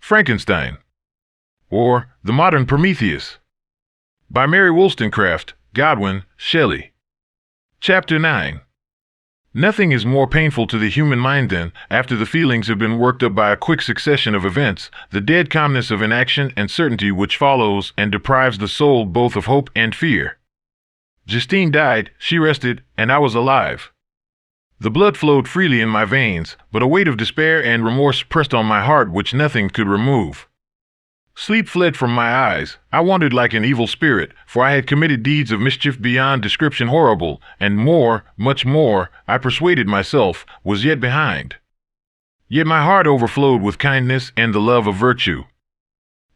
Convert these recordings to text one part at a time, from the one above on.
Frankenstein, or The Modern Prometheus, by Mary Wollstonecraft, Godwin, Shelley. Chapter 9. Nothing is more painful to the human mind than, after the feelings have been worked up by a quick succession of events, the dead calmness of inaction and certainty which follows and deprives the soul both of hope and fear. Justine died, she rested, and I was alive. The blood flowed freely in my veins, but a weight of despair and remorse pressed on my heart which nothing could remove. Sleep fled from my eyes. I wandered like an evil spirit, for I had committed deeds of mischief beyond description horrible, and more, much more, I persuaded myself, was yet behind. Yet my heart overflowed with kindness and the love of virtue.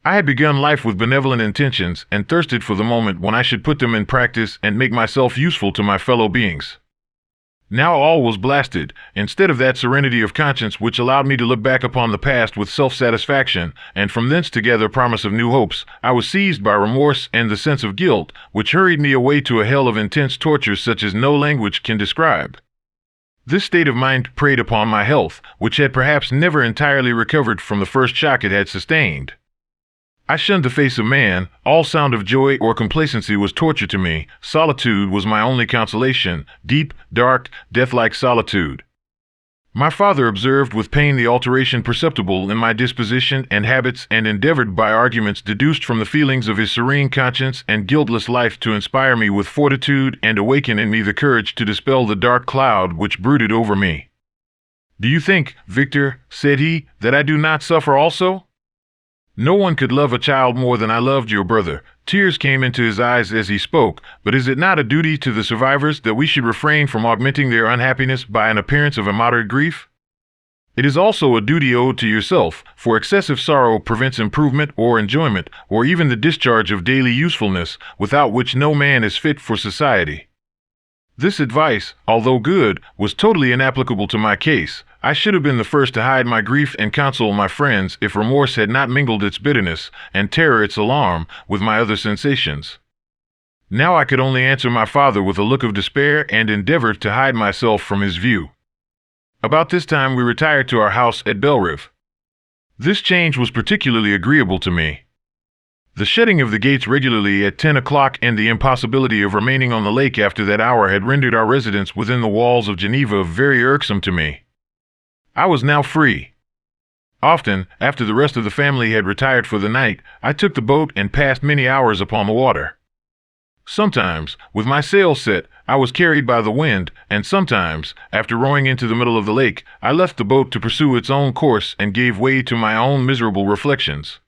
I had begun life with benevolent intentions and thirsted for the moment when I should put them in practice and make myself useful to my fellow beings. Now all was blasted. Instead of that serenity of conscience which allowed me to look back upon the past with self-satisfaction, and from thence to gather promise of new hopes, I was seized by remorse and the sense of guilt, which hurried me away to a hell of intense tortures such as no language can describe. This state of mind preyed upon my health, which had perhaps never entirely recovered from the first shock it had sustained. I shunned the face of man. All sound of joy or complacency was torture to me. Solitude was my only consolation, deep, dark, death-like solitude. My father observed with pain the alteration perceptible in my disposition and habits, and endeavored by arguments deduced from the feelings of his serene conscience and guiltless life to inspire me with fortitude and awaken in me the courage to dispel the dark cloud which brooded over me. "Do you think, Victor," said he, "that I do not suffer also? No one could love a child more than I loved your brother." Tears came into his eyes as he spoke. "But is it not a duty to the survivors that we should refrain from augmenting their unhappiness by an appearance of immoderate grief? It is also a duty owed to yourself, for excessive sorrow prevents improvement or enjoyment, or even the discharge of daily usefulness, without which no man is fit for society." This advice, although good, was totally inapplicable to my case. I should have been the first to hide my grief and console my friends if remorse had not mingled its bitterness, and terror its alarm, with my other sensations. Now I could only answer my father with a look of despair and endeavor to hide myself from his view. About this time we retired to our house at Belrive. This change was particularly agreeable to me. The shutting of the gates regularly at 10 o'clock and the impossibility of remaining on the lake after that hour had rendered our residence within the walls of Geneva very irksome to me. I was now free. Often, after the rest of the family had retired for the night, I took the boat and passed many hours upon the water. Sometimes, with my sails set, I was carried by the wind, and sometimes, after rowing into the middle of the lake, I left the boat to pursue its own course and gave way to my own miserable reflections.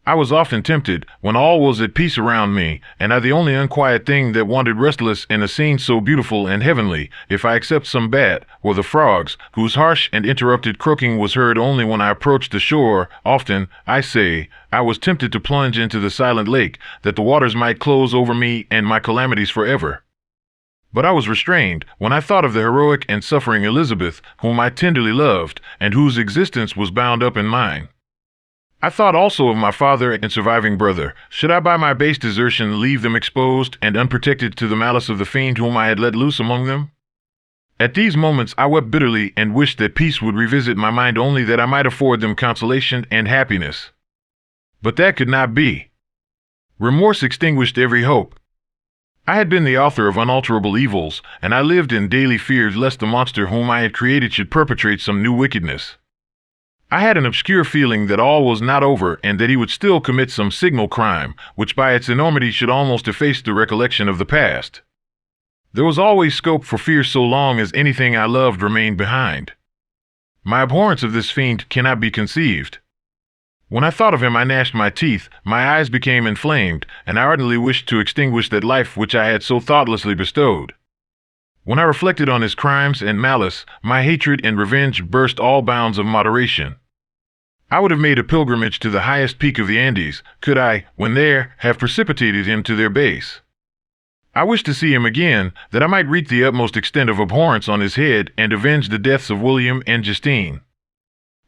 I was often tempted, when all was at peace around me, and I the only unquiet thing that wandered restless in a scene so beautiful and heavenly, if I except some bat, or the frogs, whose harsh and interrupted croaking was heard only when I approached the shore. Often, I say, I was tempted to plunge into the silent lake, that the waters might close over me and my calamities forever. But I was restrained when I thought of the heroic and suffering Elizabeth, whom I tenderly loved, and whose existence was bound up in mine. I thought also of my father and surviving brother. Should I by my base desertion leave them exposed and unprotected to the malice of the fiend whom I had let loose among them? At these moments I wept bitterly and wished that peace would revisit my mind, only that I might afford them consolation and happiness. But that could not be. Remorse extinguished every hope. I had been the author of unalterable evils, and I lived in daily fears lest the monster whom I had created should perpetrate some new wickedness. I had an obscure feeling that all was not over, and that he would still commit some signal crime, which by its enormity should almost efface the recollection of the past. There was always scope for fear so long as anything I loved remained behind. My abhorrence of this fiend cannot be conceived. When I thought of him I gnashed my teeth, my eyes became inflamed, and I ardently wished to extinguish that life which I had so thoughtlessly bestowed. When I reflected on his crimes and malice, my hatred and revenge burst all bounds of moderation. I would have made a pilgrimage to the highest peak of the Andes, could I, when there, have precipitated him to their base. I wished to see him again, that I might wreak the utmost extent of abhorrence on his head and avenge the deaths of William and Justine.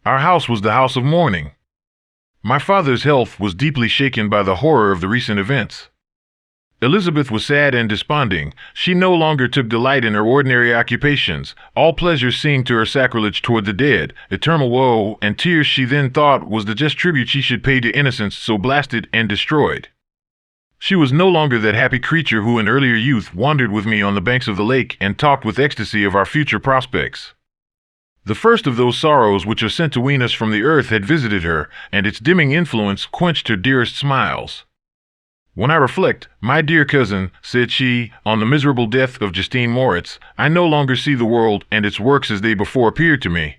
Our house was the house of mourning. My father's health was deeply shaken by the horror of the recent events. Elizabeth was sad and desponding. She no longer took delight in her ordinary occupations, all pleasure seemed to her sacrilege toward the dead, eternal woe and tears she then thought was the just tribute she should pay to innocence so blasted and destroyed. She was no longer that happy creature who in earlier youth wandered with me on the banks of the lake and talked with ecstasy of our future prospects. The first of those sorrows which are sent to wean us from the earth had visited her, and its dimming influence quenched her dearest smiles. "When I reflect, my dear cousin," said she, "on the miserable death of Justine Moritz, I no longer see the world and its works as they before appeared to me.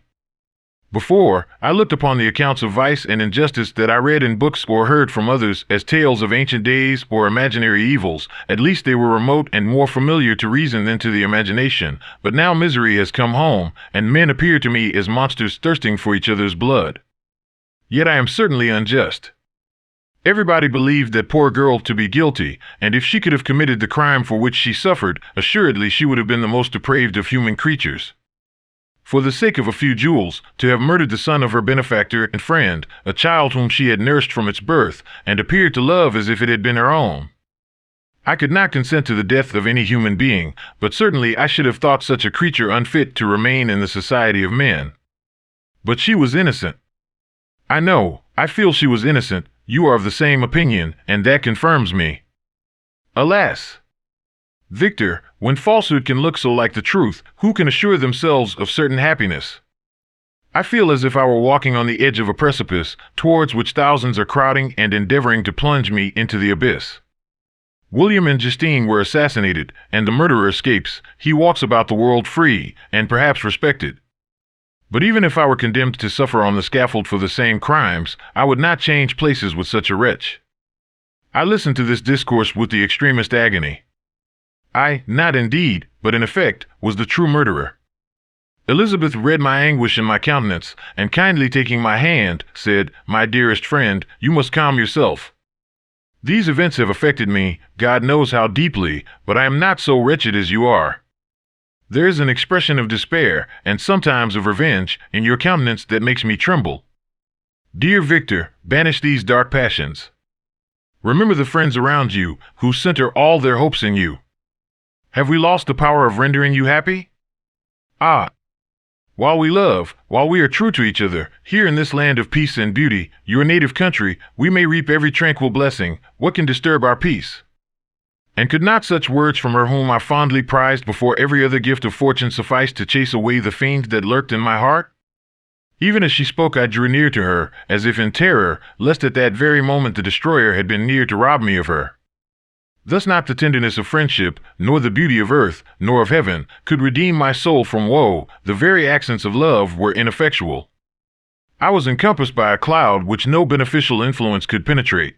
Before, I looked upon the accounts of vice and injustice that I read in books or heard from others as tales of ancient days or imaginary evils. At least they were remote and more familiar to reason than to the imagination. But now misery has come home, and men appear to me as monsters thirsting for each other's blood. Yet I am certainly unjust. Everybody believed that poor girl to be guilty, and if she could have committed the crime for which she suffered, assuredly she would have been the most depraved of human creatures. For the sake of a few jewels, to have murdered the son of her benefactor and friend, a child whom she had nursed from its birth, and appeared to love as if it had been her own. I could not consent to the death of any human being, but certainly I should have thought such a creature unfit to remain in the society of men. But she was innocent. I feel she was innocent. You are of the same opinion, and that confirms me. Alas! Victor, when falsehood can look so like the truth, who can assure themselves of certain happiness? I feel as if I were walking on the edge of a precipice, towards which thousands are crowding and endeavoring to plunge me into the abyss. William and Justine were assassinated, and the murderer escapes. He walks about the world free, and perhaps respected. But even if I were condemned to suffer on the scaffold for the same crimes, I would not change places with such a wretch. I listened to this discourse with the extremest agony. I, not indeed, but in effect, was the true murderer. Elizabeth read my anguish in my countenance, and kindly taking my hand, said, "My dearest friend, you must calm yourself. These events have affected me, God knows how deeply, but I am not so wretched as you are. There is an expression of despair, and sometimes of revenge, in your countenance that makes me tremble. Dear Victor, banish these dark passions. Remember the friends around you, who center all their hopes in you. Have we lost the power of rendering you happy? Ah! While we love, while we are true to each other, here in this land of peace and beauty, your native country, we may reap every tranquil blessing. What can disturb our peace?" And could not such words from her whom I fondly prized before every other gift of fortune suffice to chase away the fiend that lurked in my heart? Even as she spoke, I drew near to her, as if in terror, lest at that very moment the destroyer had been near to rob me of her. Thus not the tenderness of friendship, nor the beauty of earth, nor of heaven, could redeem my soul from woe. The very accents of love were ineffectual. I was encompassed by a cloud which no beneficial influence could penetrate.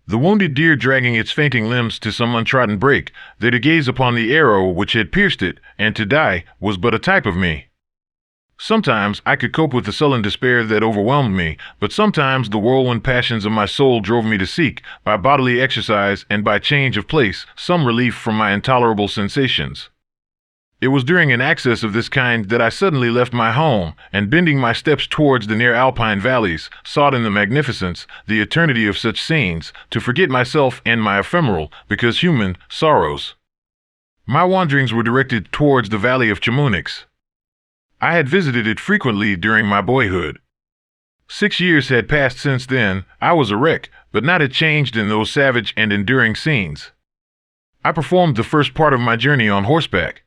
The wounded deer dragging its fainting limbs to some untrodden brake, there to gaze upon the arrow which had pierced it, and to die, was but a type of me. Sometimes I could cope with the sullen despair that overwhelmed me, but sometimes the whirlwind passions of my soul drove me to seek, by bodily exercise and by change of place, some relief from my intolerable sensations. It was during an access of this kind that I suddenly left my home, and bending my steps towards the near alpine valleys, sought in the magnificence, the eternity of such scenes, to forget myself and my ephemeral, because human, sorrows. My wanderings were directed towards the valley of Chamonix. I had visited it frequently during my boyhood. 6 years had passed since then. I was a wreck, but not a changed in those savage and enduring scenes. I performed the first part of my journey on horseback.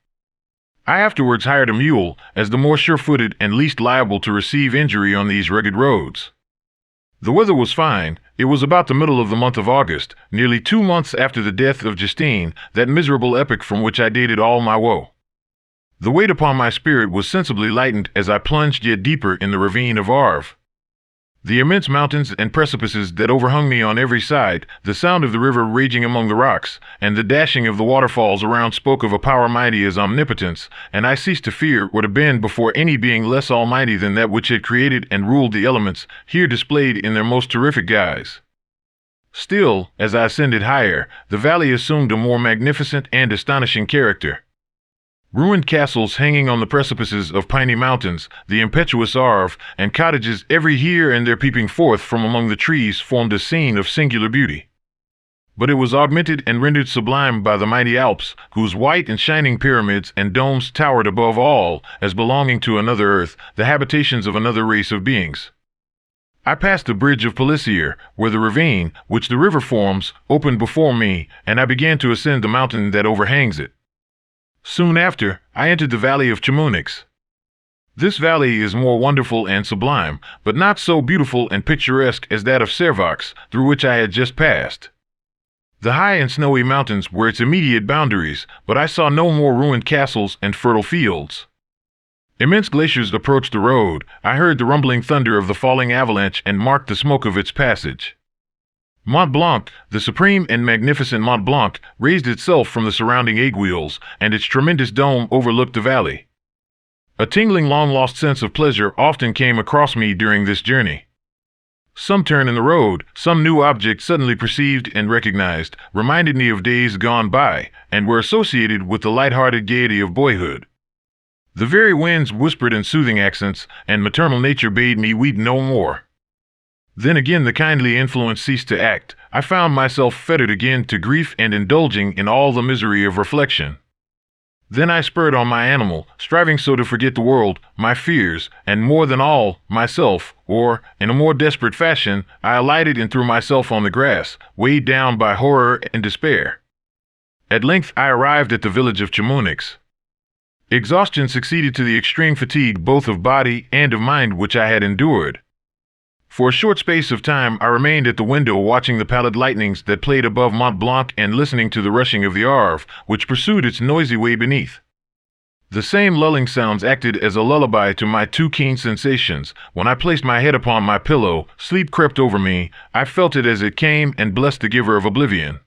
I afterwards hired a mule, as the more sure-footed and least liable to receive injury on these rugged roads. The weather was fine. It was about the middle of the month of August, nearly 2 months after the death of Justine, that miserable epoch from which I dated all my woe. The weight upon my spirit was sensibly lightened as I plunged yet deeper in the ravine of Arve. The immense mountains and precipices that overhung me on every side, the sound of the river raging among the rocks, and the dashing of the waterfalls around spoke of a power mighty as omnipotence, and I ceased to fear or to bend before any being less almighty than that which had created and ruled the elements, here displayed in their most terrific guise. Still, as I ascended higher, the valley assumed a more magnificent and astonishing character. Ruined castles hanging on the precipices of piny mountains, the impetuous Arve, and cottages every here and there peeping forth from among the trees formed a scene of singular beauty. but it was augmented and rendered sublime by the mighty Alps, whose white and shining pyramids and domes towered above all as belonging to another earth, the habitations of another race of beings. I passed the bridge of Pellissier, where the ravine, which the river forms, opened before me, and I began to ascend the mountain that overhangs it. Soon after, I entered the valley of Chamonix. This valley is more wonderful and sublime, but not so beautiful and picturesque as that of Servox, through which I had just passed. The high and snowy mountains were its immediate boundaries, but I saw no more ruined castles and fertile fields. Immense glaciers approached the road. I heard the rumbling thunder of the falling avalanche and marked the smoke of its passage. Mont Blanc, the supreme and magnificent Mont Blanc, raised itself from the surrounding aiguilles, and its tremendous dome overlooked the valley. A tingling, long-lost sense of pleasure often came across me during this journey. Some turn in the road, some new object suddenly perceived and recognized, reminded me of days gone by, and were associated with the light-hearted gaiety of boyhood. The very winds whispered in soothing accents, and maternal nature bade me weep no more. Then again the kindly influence ceased to act. I found myself fettered again to grief and indulging in all the misery of reflection. Then I spurred on my animal, striving so to forget the world, my fears, and more than all, myself, or, in a more desperate fashion, I alighted and threw myself on the grass, weighed down by horror and despair. At length I arrived at the village of Chamonix. Exhaustion succeeded to the extreme fatigue both of body and of mind which I had endured. For a short space of time I remained at the window watching the pallid lightnings that played above Mont Blanc and listening to the rushing of the Arve, which pursued its noisy way beneath. The same lulling sounds acted as a lullaby to my too keen sensations. When I placed my head upon my pillow, sleep crept over me. I felt it as it came and blessed the giver of oblivion.